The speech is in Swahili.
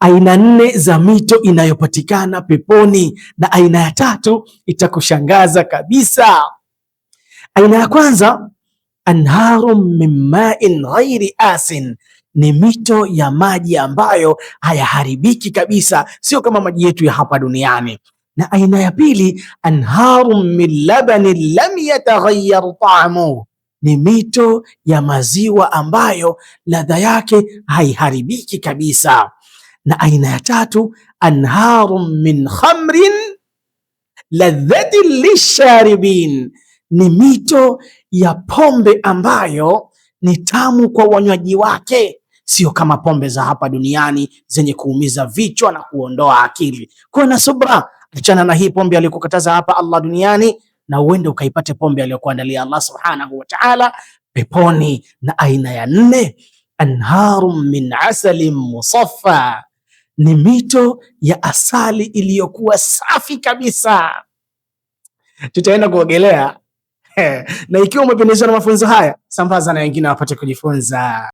aina 4 za mito inayopatikana peponi, na aina ya 3 itakushangaza kabisa. Aina ya kwanza, anharu min ma'in ghairi asin, ni mito ya maji ambayo hayaharibiki kabisa, sio kama maji yetu ya hapa duniani. Na aina ya pili, anharu min labanin lam yataghayyar ta'amuhu, ni mito ya maziwa ambayo ladha yake haiharibiki kabisa. Na aina ya 3, anharu min khamrin ladhatin lisharibin, ni mito ya pombe ambayo ni tamu kwa wanywaji wake, sio kama pombe za hapa duniani zenye kuumiza vichwa na kuondoa akili. Kuwa na subra, achana na hii pombe aliyokukataza hapa Allah duniani, na uende ukaipate pombe aliyokuandalia Allah subhanahu wa ta'ala peponi. Na aina ya 4, anharum min asalin musaffa, ni mito ya asali iliyokuwa safi kabisa. Tutaenda kuogelea na ikiwa umependezwa na mafunzo haya, sambaza na wengine wapate kujifunza.